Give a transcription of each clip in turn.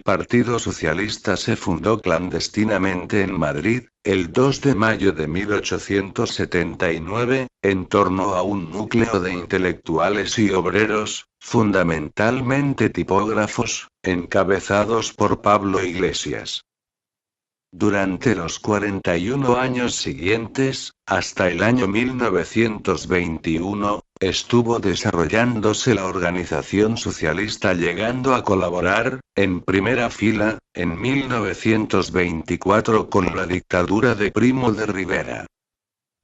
El Partido Socialista se fundó clandestinamente en Madrid, el 2 de mayo de 1879, en torno a un núcleo de intelectuales y obreros, fundamentalmente tipógrafos, encabezados por Pablo Iglesias. Durante los 41 años siguientes, hasta el año 1921, estuvo desarrollándose la organización socialista, llegando a colaborar, en primera fila, en 1924 con la dictadura de Primo de Rivera.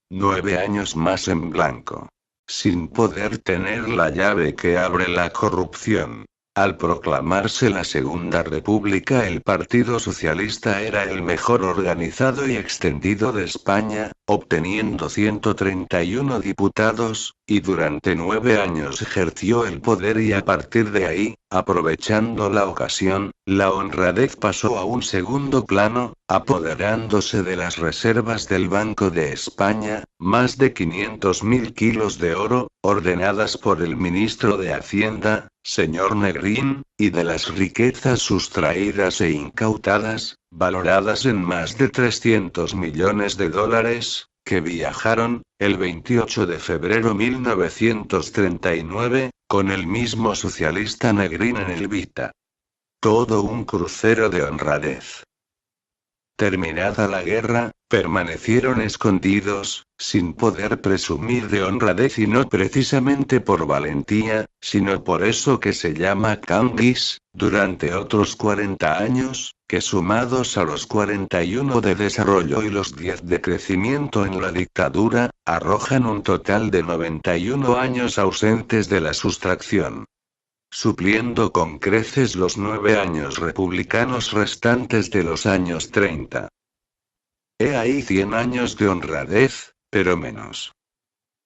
9 años más en blanco. Sin poder tener la llave que abre la corrupción. Al proclamarse la Segunda República, el Partido Socialista era el mejor organizado y extendido de España, obteniendo 131 diputados, y durante 9 años ejerció el poder, y a partir de ahí, aprovechando la ocasión, la honradez pasó a un segundo plano, apoderándose de las reservas del Banco de España, más de 500.000 kilos de oro, ordenadas por el ministro de Hacienda, señor Negrín, y de las riquezas sustraídas e incautadas, valoradas en más de 300 millones de dólares, que viajaron, el 28 de febrero 1939, con el mismo socialista Negrín en el Vita. Todo un crucero de honradez. Terminada la guerra, permanecieron escondidos, sin poder presumir de honradez, y no precisamente por valentía, sino por eso que se llama canguis, durante otros 40 años, que sumados a los 41 de desarrollo y los 10 de crecimiento en la dictadura, arrojan un total de 91 años ausentes de la sustracción. Supliendo con creces los 9 años republicanos restantes de los años 30. He ahí 100 años de honradez, pero menos.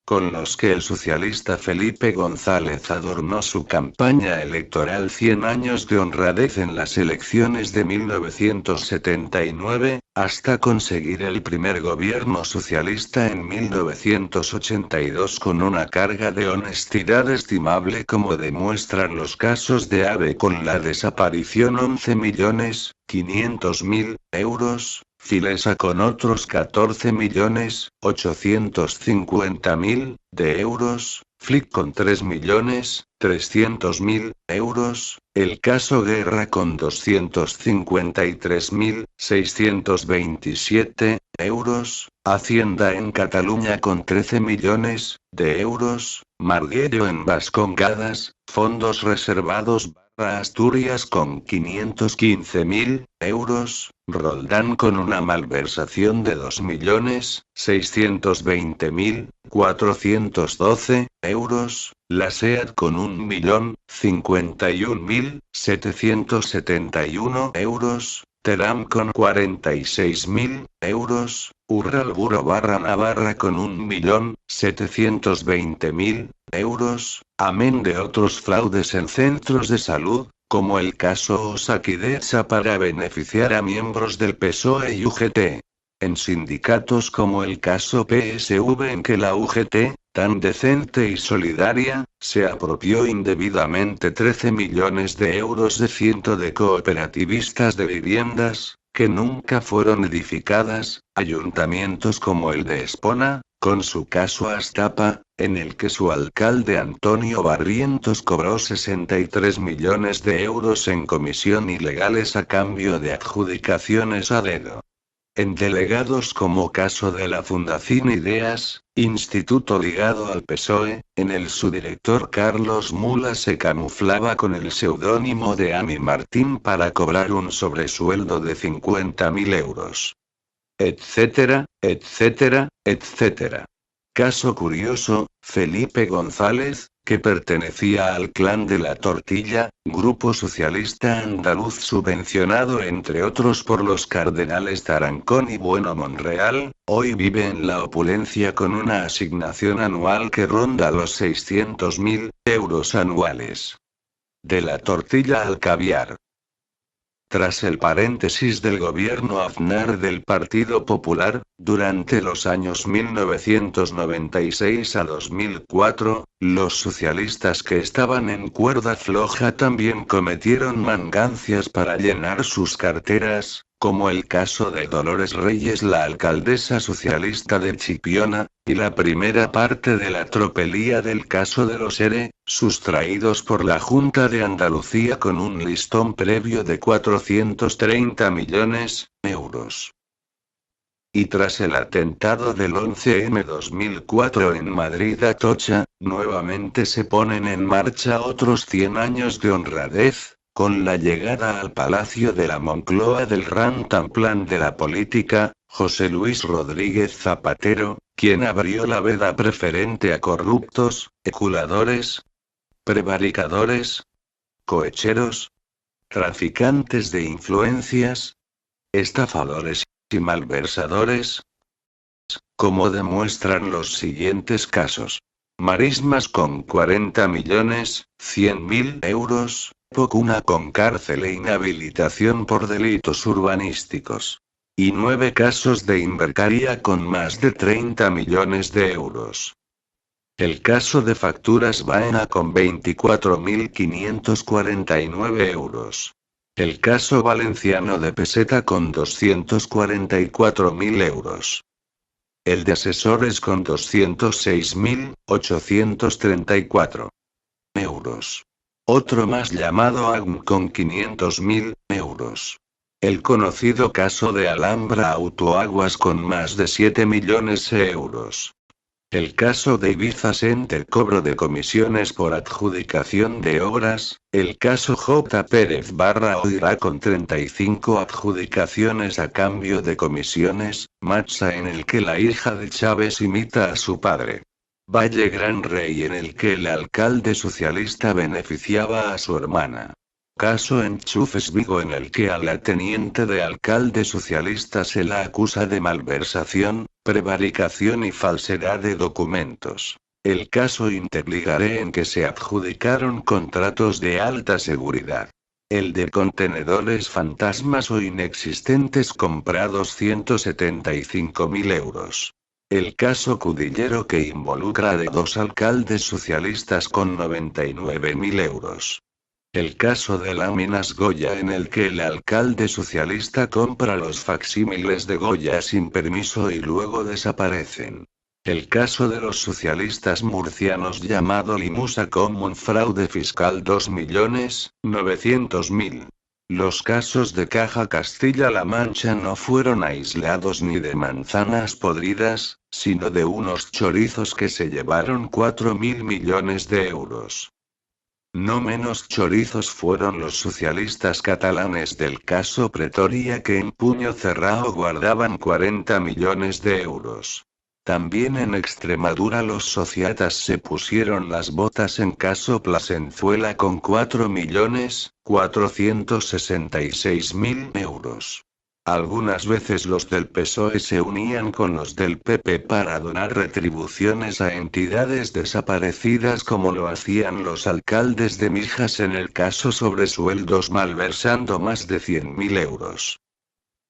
Con los que el socialista Felipe González adornó su campaña electoral. 100 años de honradez en las elecciones de 1979, hasta conseguir el primer gobierno socialista en 1982 con una carga de honestidad estimable, como demuestran los casos de AVE con la desaparición 11.500.000 euros, Filesa con otros 14.850.000 de euros, Flick con 3.300.000 euros, el caso Guerra con 253.627 euros, Hacienda en Cataluña con 13 millones de euros, Marguello en Vascongadas, fondos reservados Asturias con 515.000 euros, Roldán con una malversación de 2.620.412 euros, la SEAT con 1.051.771 euros, Teram con 46.000 euros, Urralburo Navarra con 1.720.000 euros, amén de otros fraudes en centros de salud, como el caso Osakidetza para beneficiar a miembros del PSOE y UGT. En sindicatos como el caso PSV, en que la UGT, tan decente y solidaria, se apropió indebidamente 13 millones de euros de ciento de cooperativistas de viviendas, que nunca fueron edificadas, ayuntamientos como el de Espona, con su caso Astapa, en el que su alcalde Antonio Barrientos cobró 63 millones de euros en comisión ilegales a cambio de adjudicaciones a dedo. En delegados como caso de la Fundación Ideas, instituto ligado al PSOE, en el su director Carlos Mula se camuflaba con el seudónimo de Ami Martín para cobrar un sobresueldo de 50.000 euros. Etcétera, etcétera, etcétera. Caso curioso, Felipe González, que pertenecía al clan de la tortilla, grupo socialista andaluz subvencionado entre otros por los cardenales Tarancón y Bueno Monreal, hoy vive en la opulencia con una asignación anual que ronda los 600.000 euros anuales. De la tortilla al caviar. Tras el paréntesis del gobierno Aznar del Partido Popular, durante los años 1996 a 2004, los socialistas que estaban en cuerda floja también cometieron mangancias para llenar sus carteras, como el caso de Dolores Reyes, la alcaldesa socialista de Chipiona, y la primera parte de la tropelía del caso de los ERE, sustraídos por la Junta de Andalucía con un listón previo de 430 millones de euros. Y tras el atentado del 11M 2004 en Madrid Atocha, nuevamente se ponen en marcha otros 100 años de honradez, con la llegada al Palacio de la Moncloa del rantanplan de la política, José Luis Rodríguez Zapatero, quien abrió la veda preferente a corruptos, especuladores, prevaricadores, cohecheros, traficantes de influencias, estafadores y malversadores, como demuestran los siguientes casos. Marismas con 40 millones, 100.000 euros, Pocuna con cárcel e inhabilitación por delitos urbanísticos. Y 9 casos de Invercaria con más de 30 millones de euros. El caso de Facturas Baena con 24.549 euros. El caso valenciano de Peseta con 244.000 euros. El de Asesores con 206.834 euros. Otro más llamado AGM con 500.000 euros. El conocido caso de Alhambra Autoaguas con más de 7 millones de euros. El caso de Ibiza Center, cobro de comisiones por adjudicación de obras, el caso J. Pérez Oirá con 35 adjudicaciones a cambio de comisiones, Macha en el que la hija de Chávez imita a su padre. Valle Gran Rey en el que el alcalde socialista beneficiaba a su hermana. Caso Enchufes Vigo en el que a la teniente de alcalde socialista se la acusa de malversación, prevaricación y falsedad de documentos. El caso Interligaré en que se adjudicaron contratos de alta seguridad. El de contenedores fantasmas o inexistentes comprados 175.000 euros. El caso Cudillero que involucra de 2 alcaldes socialistas con 99.000 euros. El caso de Láminas Goya en el que el alcalde socialista compra los facsímiles de Goya sin permiso y luego desaparecen. El caso de los socialistas murcianos llamado Limusa con un fraude fiscal 2.900.000. Los casos de Caja Castilla-La Mancha no fueron aislados ni de manzanas podridas, sino de unos chorizos que se llevaron 4.000 millones de euros. No menos chorizos fueron los socialistas catalanes del caso Pretoria que en puño cerrado guardaban 40 millones de euros. También en Extremadura los sociatas se pusieron las botas en caso Plasenzuela con 4.466.000 euros. Algunas veces los del PSOE se unían con los del PP para donar retribuciones a entidades desaparecidas como lo hacían los alcaldes de Mijas en el caso Sobresueldos malversando más de 100.000 euros.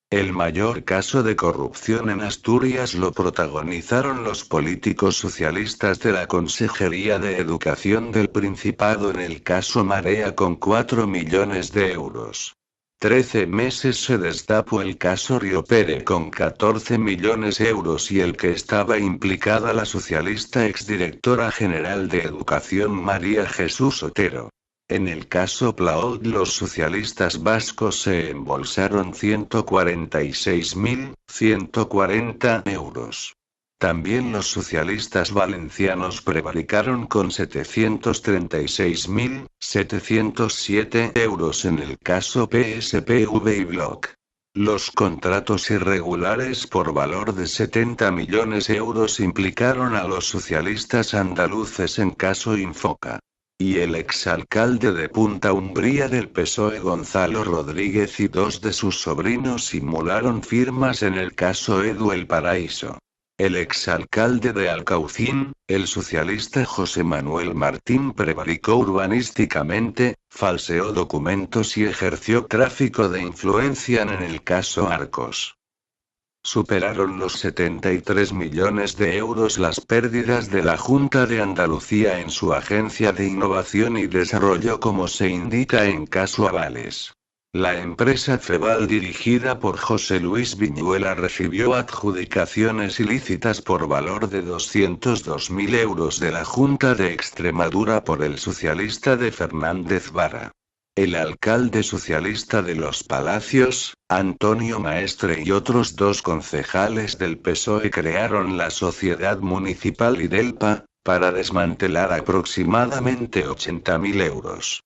El mayor caso de corrupción en Asturias lo protagonizaron los políticos socialistas de la Consejería de Educación del Principado en el caso Marea con 4 millones de euros. 13 meses se destapó el caso Riopere con 14 millones de euros y el que estaba implicada la socialista exdirectora general de Educación María Jesús Otero. En el caso Plaod los socialistas vascos se embolsaron 146.140 euros. También los socialistas valencianos prevaricaron con 736.707 euros en el caso PSPV y Bloc. Los contratos irregulares por valor de 70 millones de euros implicaron a los socialistas andaluces en caso Infoca. Y el exalcalde de Punta Umbría del PSOE Gonzalo Rodríguez y 2 de sus sobrinos simularon firmas en el caso Edu El Paraíso. El exalcalde de Alcaucín, el socialista José Manuel Martín prevaricó urbanísticamente, falseó documentos y ejerció tráfico de influencia en el caso Arcos. Superaron los 73 millones de euros las pérdidas de la Junta de Andalucía en su Agencia de Innovación y Desarrollo, como se indica en caso Avales. La empresa Ceval, dirigida por José Luis Viñuela, recibió adjudicaciones ilícitas por valor de 202.000 euros de la Junta de Extremadura por el socialista de Fernández Vara. El alcalde socialista de Los Palacios, Antonio Maestre, y otros 2 concejales del PSOE crearon la Sociedad Municipal Idelpa, para desmantelar aproximadamente 80.000 euros.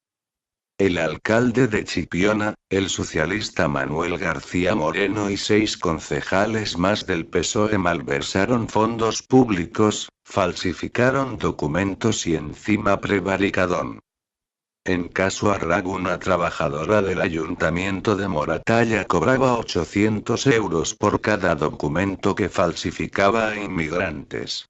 El alcalde de Chipiona, el socialista Manuel García Moreno, y 6 concejales más del PSOE malversaron fondos públicos, falsificaron documentos y encima prevaricaron. En caso Arrag, una trabajadora del ayuntamiento de Moratalla cobraba 800 euros por cada documento que falsificaba a inmigrantes.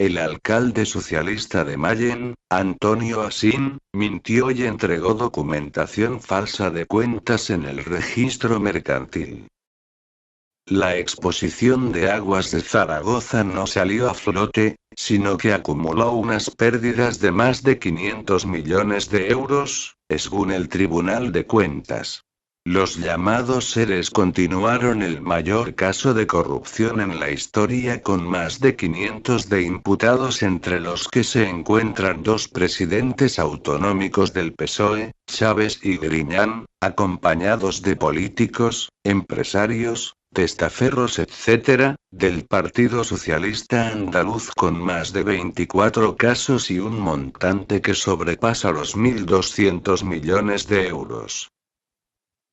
El alcalde socialista de Mayen, Antonio Asín, mintió y entregó documentación falsa de cuentas en el registro mercantil. La exposición de aguas de Zaragoza no salió a flote, sino que acumuló unas pérdidas de más de 500 millones de euros, según el Tribunal de Cuentas. Los llamados ERES continuaron, el mayor caso de corrupción en la historia, con más de 500 de imputados, entre los que se encuentran 2 presidentes autonómicos del PSOE, Chávez y Griñán, acompañados de políticos, empresarios, testaferros etc., del Partido Socialista Andaluz, con más de 24 casos y un montante que sobrepasa los 1.200 millones de euros.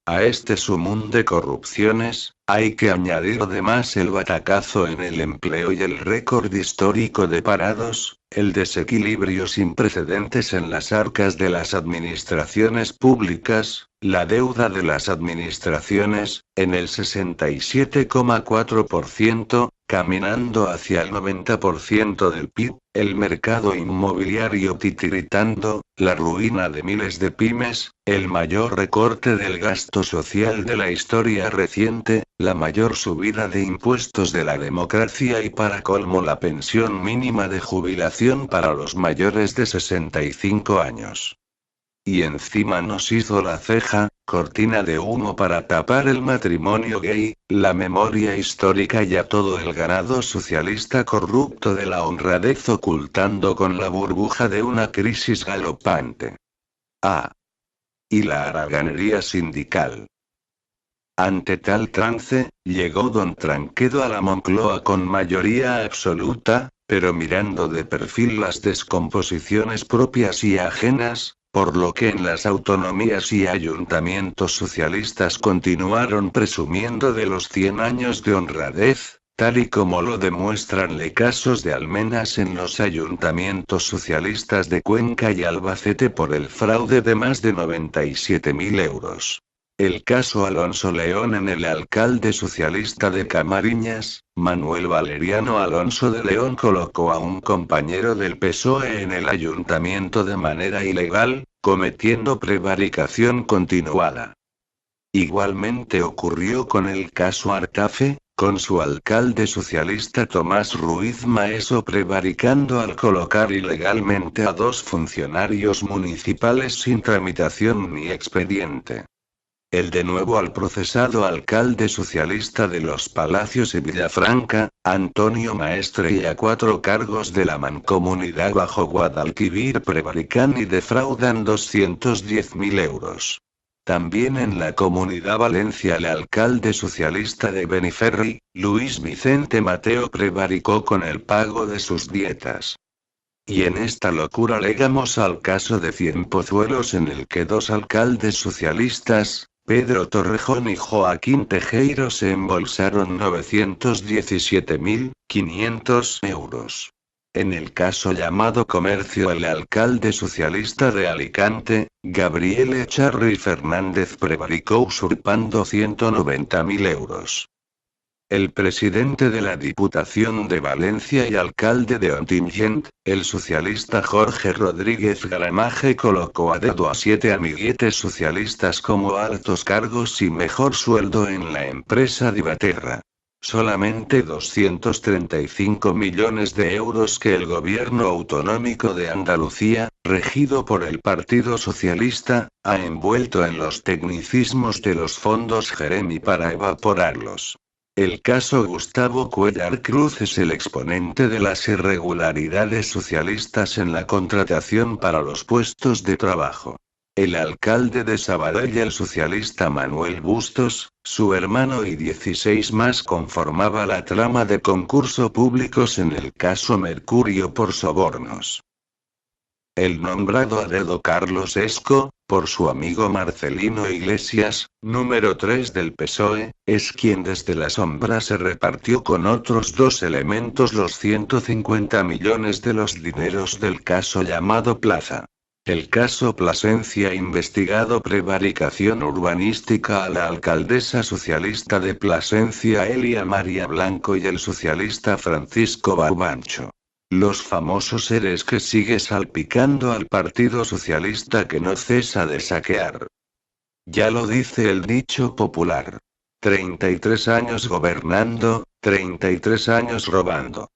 A este sumum de corrupciones, hay que añadir además el batacazo en el empleo y el récord histórico de parados, el desequilibrio sin precedentes en las arcas de las administraciones públicas, la deuda de las administraciones, en el 67,4%, caminando hacia el 90% del PIB, el mercado inmobiliario titiritando, la ruina de miles de pymes, el mayor recorte del gasto social de la historia reciente, la mayor subida de impuestos de la democracia y, para colmo, la pensión mínima de jubilación para los mayores de 65 años. Y encima nos hizo la ceja, cortina de humo para tapar el matrimonio gay, la memoria histórica y a todo el ganado socialista corrupto de la honradez, ocultando con la burbuja de una crisis galopante. Y la haraganería sindical. Ante tal trance, llegó don Tranquedo a la Moncloa con mayoría absoluta, pero mirando de perfil las descomposiciones propias y ajenas, por lo que en las autonomías y ayuntamientos socialistas continuaron presumiendo de los 100 años de honradez, tal y como lo demuestran los casos de Almenas en los ayuntamientos socialistas de Cuenca y Albacete por el fraude de más de 97.000 euros. El caso Alonso León en el alcalde socialista de Camariñas, Manuel Valeriano Alonso de León, colocó a un compañero del PSOE en el ayuntamiento de manera ilegal, cometiendo prevaricación continuada. Igualmente ocurrió con el caso Artafe, con su alcalde socialista Tomás Ruiz Maeso prevaricando al colocar ilegalmente a 2 funcionarios municipales sin tramitación ni expediente. El de nuevo al procesado alcalde socialista de Los Palacios y Villafranca, Antonio Maestre, y a 4 cargos de la Mancomunidad Bajo Guadalquivir prevarican y defraudan 210.000 euros. También en la Comunidad Valencia el alcalde socialista de Beniferri, Luis Vicente Mateo, prevaricó con el pago de sus dietas. Y en esta locura llegamos al caso de Cienpozuelos, en el que 2 alcaldes socialistas, Pedro Torrejón y Joaquín Tejero, se embolsaron 917.500 euros. En el caso llamado Comercio, el alcalde socialista de Alicante, Gabriel Echarri Fernández, prevaricó usurpando 190.000 euros. El presidente de la Diputación de Valencia y alcalde de Ontinyent, el socialista Jorge Rodríguez Garamaje, colocó a dedo a 7 amiguetes socialistas como altos cargos y mejor sueldo en la empresa Divaterra. Solamente 235 millones de euros que el gobierno autonómico de Andalucía, regido por el Partido Socialista, ha envuelto en los tecnicismos de los fondos Jeremy para evaporarlos. El caso Gustavo Cuéllar Cruz es el exponente de las irregularidades socialistas en la contratación para los puestos de trabajo. El alcalde de Sabadell, el socialista Manuel Bustos, su hermano y 16 más conformaba la trama de concurso públicos en el caso Mercurio por sobornos. El nombrado a dedo Carlos Esco, por su amigo Marcelino Iglesias, número 3 del PSOE, es quien desde la sombra se repartió con otros dos elementos los 150 millones de los dineros del caso llamado Plaza. El caso Plasencia, investigado prevaricación urbanística a la alcaldesa socialista de Plasencia Elia María Blanco y el socialista Francisco Baubancho. Los famosos seres que sigue salpicando al Partido Socialista que no cesa de saquear. Ya lo dice el dicho popular. 33 años gobernando, 33 años robando.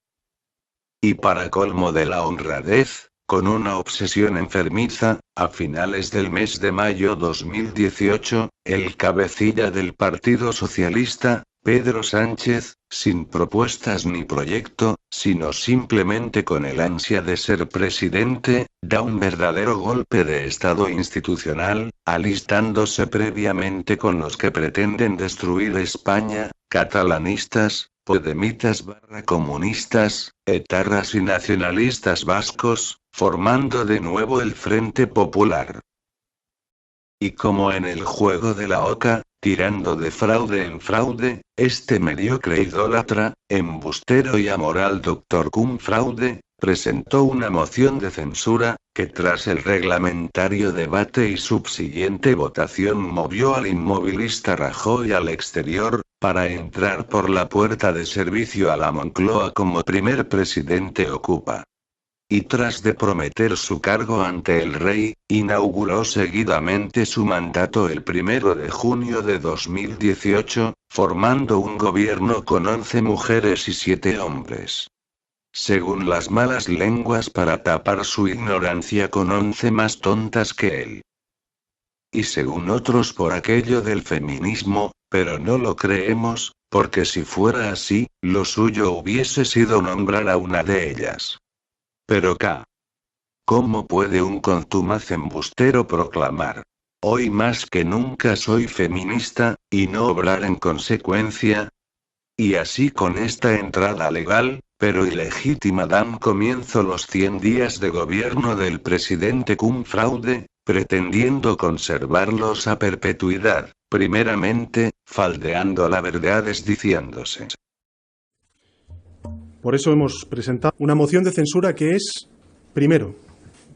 Y para colmo de la honradez, con una obsesión enfermiza, a finales del mes de mayo 2018, el cabecilla del Partido Socialista, Pedro Sánchez, sin propuestas ni proyecto, sino simplemente con el ansia de ser presidente, da un verdadero golpe de estado institucional, alistándose previamente con los que pretenden destruir España, catalanistas, podemitas / comunistas, etarras y nacionalistas vascos, formando de nuevo el Frente Popular. Y como en el juego de la oca, tirando de fraude en fraude, este mediocre idólatra, embustero y amoral Dr. Cum Fraude, presentó una moción de censura, que tras el reglamentario debate y subsiguiente votación movió al inmovilista Rajoy al exterior, para entrar por la puerta de servicio a la Moncloa como primer presidente ocupa. Y tras de prometer su cargo ante el rey, inauguró seguidamente su mandato el 1 de junio de 2018, formando un gobierno con 11 mujeres y 7 hombres. Según las malas lenguas, para tapar su ignorancia con 11 más tontas que él. Y según otros por aquello del feminismo, pero no lo creemos, porque si fuera así, lo suyo hubiese sido nombrar a una de ellas. Pero ¿cómo puede un contumaz embustero proclamar: hoy más que nunca soy feminista, y no obrar en consecuencia? Y así con esta entrada legal, pero ilegítima, dan comienzo los 100 días de gobierno del presidente Cum Fraude, pretendiendo conservarlos a perpetuidad, primeramente, faldeando la verdad desdiciéndose. Por eso hemos presentado una moción de censura que es, primero,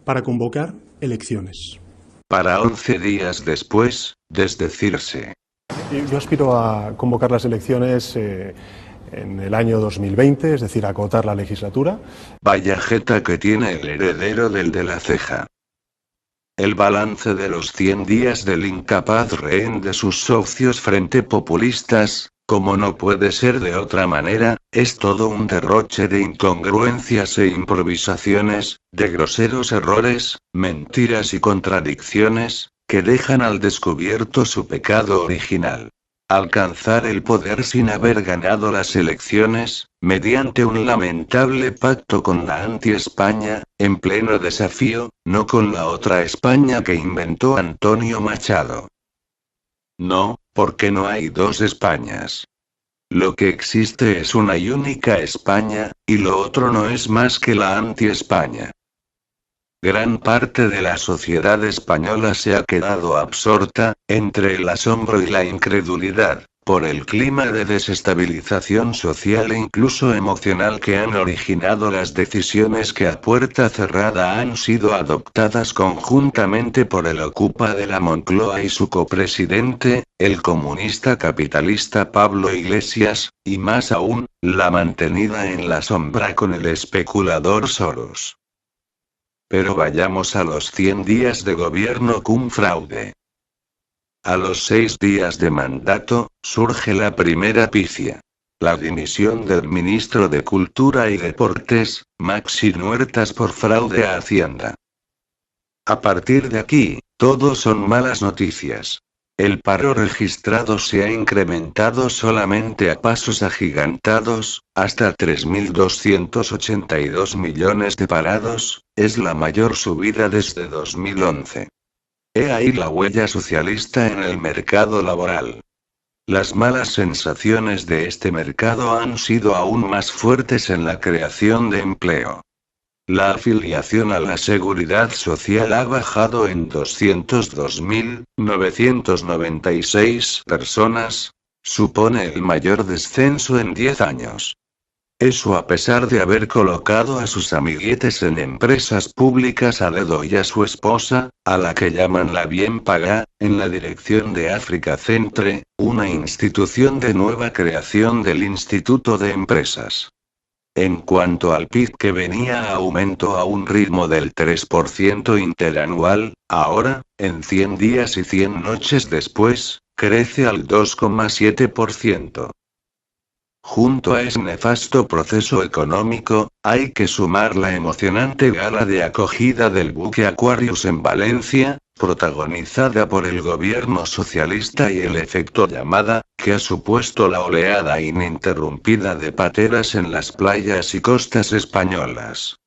para convocar elecciones. Para 11 días después, desdecirse. Yo aspiro a convocar las elecciones en el año 2020, es decir, a acotar la legislatura. Vaya jeta que tiene el heredero del de la ceja. El balance de los 100 días del incapaz rehén de sus socios frente populistas, como no puede ser de otra manera, es todo un derroche de incongruencias e improvisaciones, de groseros errores, mentiras y contradicciones, que dejan al descubierto su pecado original. Alcanzar el poder sin haber ganado las elecciones, mediante un lamentable pacto con la anti-España, en pleno desafío, no con la otra España que inventó Antonio Machado. No, porque no hay dos Españas. Lo que existe es una y única España, y lo otro no es más que la anti-España. Gran parte de la sociedad española se ha quedado absorta, entre el asombro y la incredulidad, por el clima de desestabilización social e incluso emocional que han originado las decisiones que a puerta cerrada han sido adoptadas conjuntamente por el ocupa de la Moncloa y su copresidente, el comunista capitalista Pablo Iglesias, y más aún, la mantenida en la sombra con el especulador Soros. Pero vayamos a los 100 días de gobierno cum fraude. A los 6 días de mandato, surge la primera pifia. La dimisión del ministro de Cultura y Deportes, Maxi Huertas por fraude a Hacienda. A partir de aquí, todo son malas noticias. El paro registrado se ha incrementado solamente a pasos agigantados, hasta 3.282 millones de parados, es la mayor subida desde 2011. He ahí la huella socialista en el mercado laboral. Las malas sensaciones de este mercado han sido aún más fuertes en la creación de empleo. La afiliación a la seguridad social ha bajado en 202.996 personas, supone el mayor descenso en 10 años. Eso a pesar de haber colocado a sus amiguetes en empresas públicas a dedo y a su esposa, a la que llaman la bien paga, en la dirección de África Centre, una institución de nueva creación del Instituto de Empresas. En cuanto al PIB que venía a aumento a un ritmo del 3% interanual, ahora, en 100 días y 100 noches después, crece al 2,7%. Junto a ese nefasto proceso económico, hay que sumar la emocionante gala de acogida del buque Aquarius en Valencia, protagonizada por el gobierno socialista y el efecto llamada, que ha supuesto la oleada ininterrumpida de pateras en las playas y costas españolas.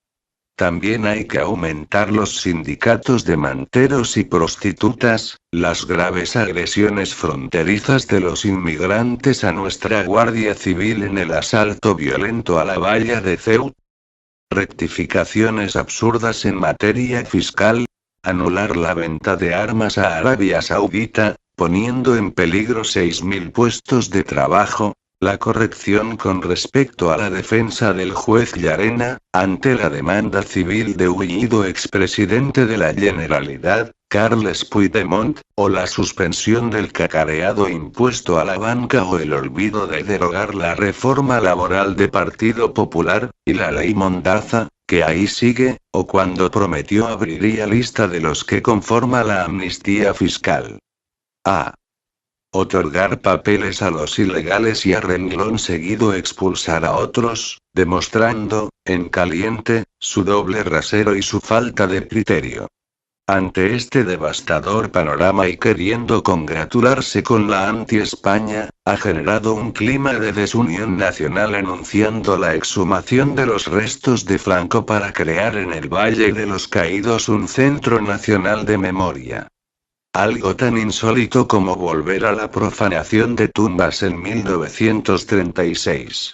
También hay que aumentar los sindicatos de manteros y prostitutas, las graves agresiones fronterizas de los inmigrantes a nuestra Guardia Civil en el asalto violento a la valla de Ceuta. Rectificaciones absurdas en materia fiscal. Anular la venta de armas a Arabia Saudita, poniendo en peligro 6.000 puestos de trabajo. La corrección con respecto a la defensa del juez Llarena, ante la demanda civil de huido expresidente de la Generalitat, Carles Puigdemont, o la suspensión del cacareado impuesto a la banca o el olvido de derogar la reforma laboral de Partido Popular, y la ley Mordaza, que ahí sigue, o cuando prometió abriría lista de los que conforma la amnistía fiscal. A. Otorgar papeles a los ilegales y a renglón seguido expulsar a otros, demostrando, en caliente, su doble rasero y su falta de criterio. Ante este devastador panorama y queriendo congratularse con la anti-España, ha generado un clima de desunión nacional anunciando la exhumación de los restos de Franco para crear en el Valle de los Caídos un centro nacional de memoria. Algo tan insólito como volver a la profanación de tumbas en 1936.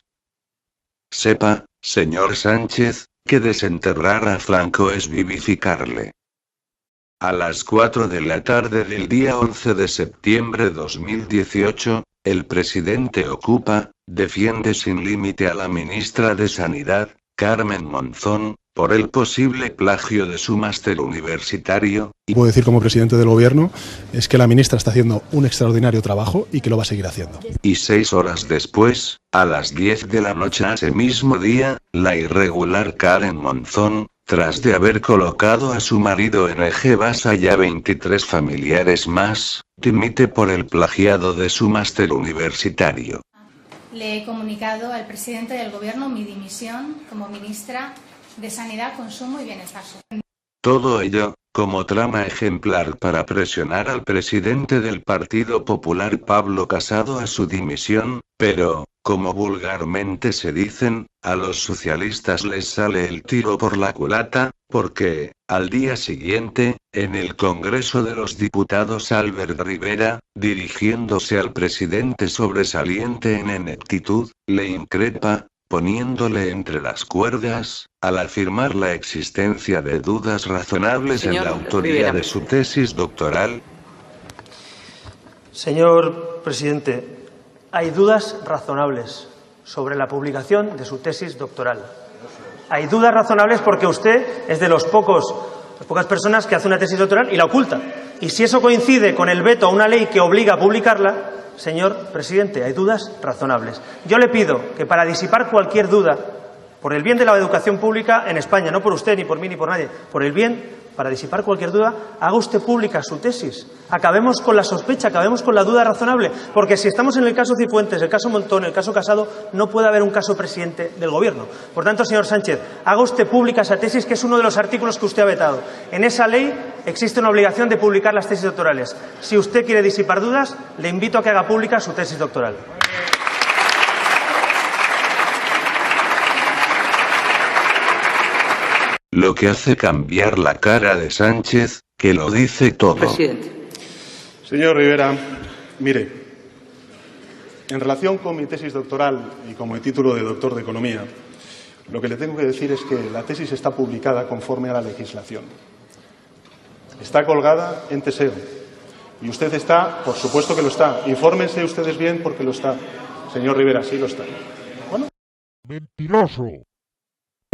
Sepa, señor Sánchez, que desenterrar a Franco es vivificarle. A las 4 de la tarde del día 11 de septiembre de 2018, el presidente ocupa, defiende sin límite a la ministra de Sanidad, Carmen Monzón, por el posible plagio de su máster universitario. Puedo decir como presidente del gobierno es que la ministra está haciendo un extraordinario trabajo y que lo va a seguir haciendo. Y 6 horas después, a las 10 de la noche ese mismo día, la irregular Karen Monzón, tras de haber colocado a su marido en Eje Basa y a 23 familiares más, dimite por el plagiado de su máster universitario. Le he comunicado al presidente del gobierno mi dimisión como ministra de Sanidad, Consumo y Bienestar Social. Todo ello, como trama ejemplar para presionar al presidente del Partido Popular Pablo Casado a su dimisión, pero, como vulgarmente se dicen, a los socialistas les sale el tiro por la culata, porque, al día siguiente, en el Congreso de los Diputados Albert Rivera, dirigiéndose al presidente sobresaliente en ineptitud, le increpa, poniéndole entre las cuerdas, al afirmar la existencia de dudas razonables en la autoría de su tesis doctoral. Señor presidente, hay dudas razonables sobre la publicación de su tesis doctoral. Hay dudas razonables porque usted es de las pocas personas que hace una tesis doctoral y la oculta. Y si eso coincide con el veto a una ley que obliga a publicarla, señor presidente, hay dudas razonables. Yo le pido que para disipar cualquier duda, por el bien de la educación pública en España, no por usted, ni por mí, ni por nadie, por el bien, para disipar cualquier duda, haga usted pública su tesis. Acabemos con la sospecha, acabemos con la duda razonable, porque si estamos en el caso Cifuentes, el caso Montón, el caso Casado, no puede haber un caso presidente del Gobierno. Por tanto, señor Sánchez, haga usted pública esa tesis, que es uno de los artículos que usted ha vetado. En esa ley existe una obligación de publicar las tesis doctorales. Si usted quiere disipar dudas, le invito a que haga pública su tesis doctoral. Lo que hace cambiar la cara de Sánchez, que lo dice todo. Presidente. Señor Rivera, mire, en relación con mi tesis doctoral y con mi título de doctor de Economía, lo que le tengo que decir es que la tesis está publicada conforme a la legislación. Está colgada en Teseo. Y usted está, por supuesto que lo está. Infórmense ustedes bien porque lo está. Señor Rivera, sí lo está. Bueno. Mentiroso.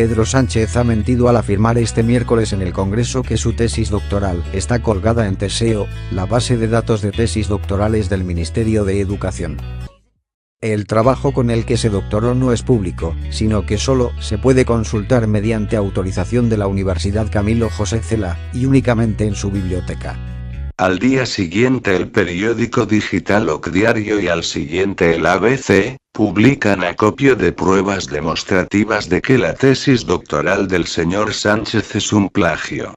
Pedro Sánchez ha mentido al afirmar este miércoles en el Congreso que su tesis doctoral está colgada en Teseo, la base de datos de tesis doctorales del Ministerio de Educación. El trabajo con el que se doctoró no es público, sino que solo se puede consultar mediante autorización de la Universidad Camilo José Cela y únicamente en su biblioteca. Al día siguiente el periódico digital OC Diario y al siguiente el ABC, publican acopio de pruebas demostrativas de que la tesis doctoral del señor Sánchez es un plagio.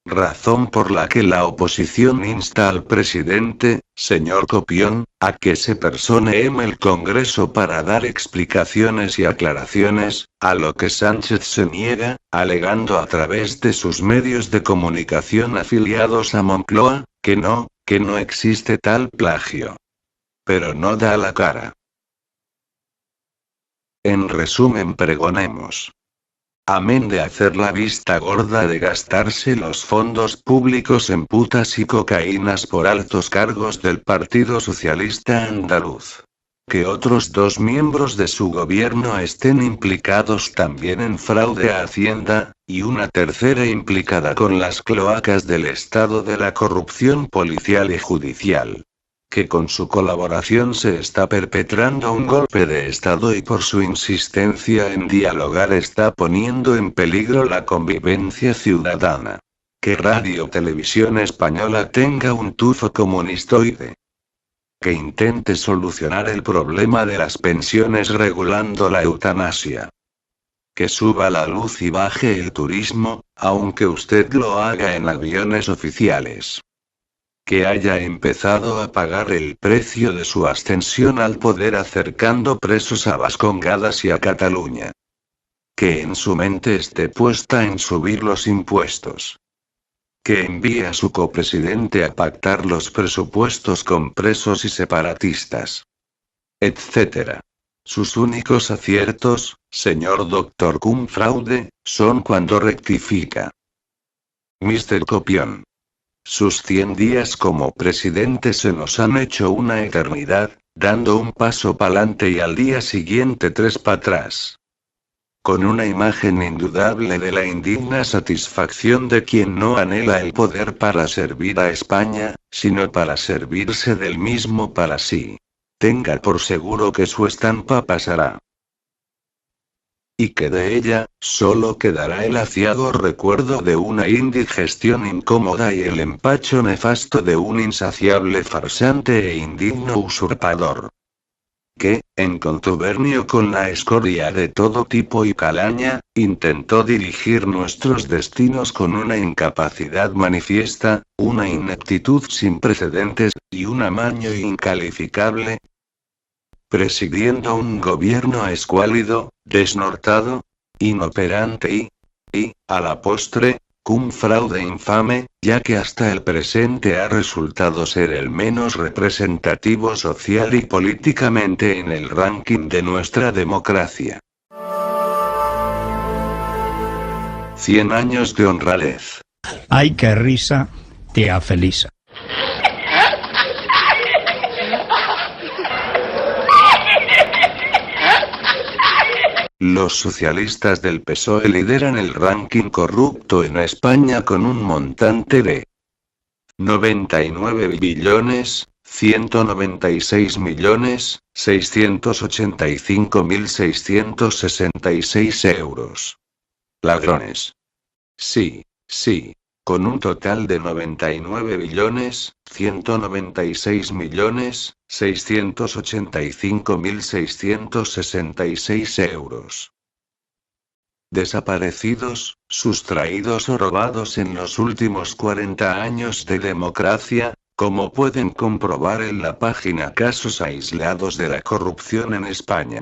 Razón por la que la oposición insta al presidente, señor Copión, a que se persone en el Congreso para dar explicaciones y aclaraciones, a lo que Sánchez se niega, alegando a través de sus medios de comunicación afiliados a Moncloa, que no existe tal plagio. Pero no da la cara. En resumen, pregonemos. Amén de hacer la vista gorda de gastarse los fondos públicos en putas y cocaínas por altos cargos del Partido Socialista Andaluz. Que otros 2 miembros de su gobierno estén implicados también en fraude a Hacienda, y una tercera implicada con las cloacas del Estado de la corrupción policial y judicial. Que con su colaboración se está perpetrando un golpe de Estado y por su insistencia en dialogar está poniendo en peligro la convivencia ciudadana. Que Radio Televisión Española tenga un tufo comunistoide. Que intente solucionar el problema de las pensiones regulando la eutanasia. Que suba la luz y baje el turismo, aunque usted lo haga en aviones oficiales. Que haya empezado a pagar el precio de su ascensión al poder acercando presos a Vascongadas y a Cataluña. Que en su mente esté puesta en subir los impuestos. Que envíe a su copresidente a pactar los presupuestos con presos y separatistas. Etc. Sus únicos aciertos, señor Dr. Cum Fraude, son cuando rectifica. Mr. Copión. Sus 100 días como presidente se nos han hecho una eternidad, dando un paso pa'lante y al día siguiente 3 para atrás. Con una imagen indudable de la indigna satisfacción de quien no anhela el poder para servir a España, sino para servirse del mismo para sí. Tenga por seguro que su estampa pasará. Y que de ella, solo quedará el aciago recuerdo de una indigestión incómoda y el empacho nefasto de un insaciable farsante e indigno usurpador. Que, en contubernio con la escoria de todo tipo y calaña, intentó dirigir nuestros destinos con una incapacidad manifiesta, una ineptitud sin precedentes, y un amaño incalificable, presidiendo un gobierno escuálido, desnortado, inoperante y, a la postre, cum fraude infame, ya que hasta el presente ha resultado ser el menos representativo social y políticamente en el ranking de nuestra democracia. 100 años de honradez. Ay, qué risa, tía Felisa. Los socialistas del PSOE lideran el ranking corrupto en España con un montante de 99.196.685.666 euros. Ladrones. Sí, sí. Con un total de 99.196.685.666 euros. Desaparecidos, sustraídos o robados en los últimos 40 años de democracia, como pueden comprobar en la página Casos aislados de la corrupción en España.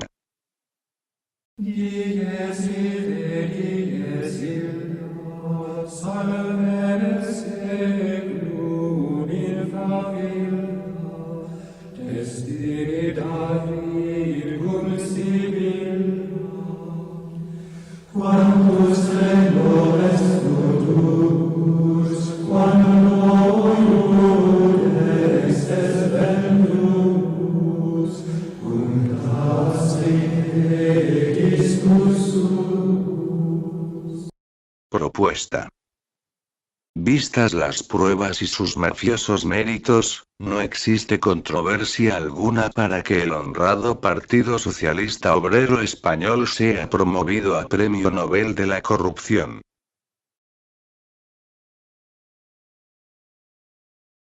Propuesta. Vistas las pruebas y sus mafiosos méritos, no existe controversia alguna para que el honrado Partido Socialista Obrero Español sea promovido a Premio Nobel de la Corrupción.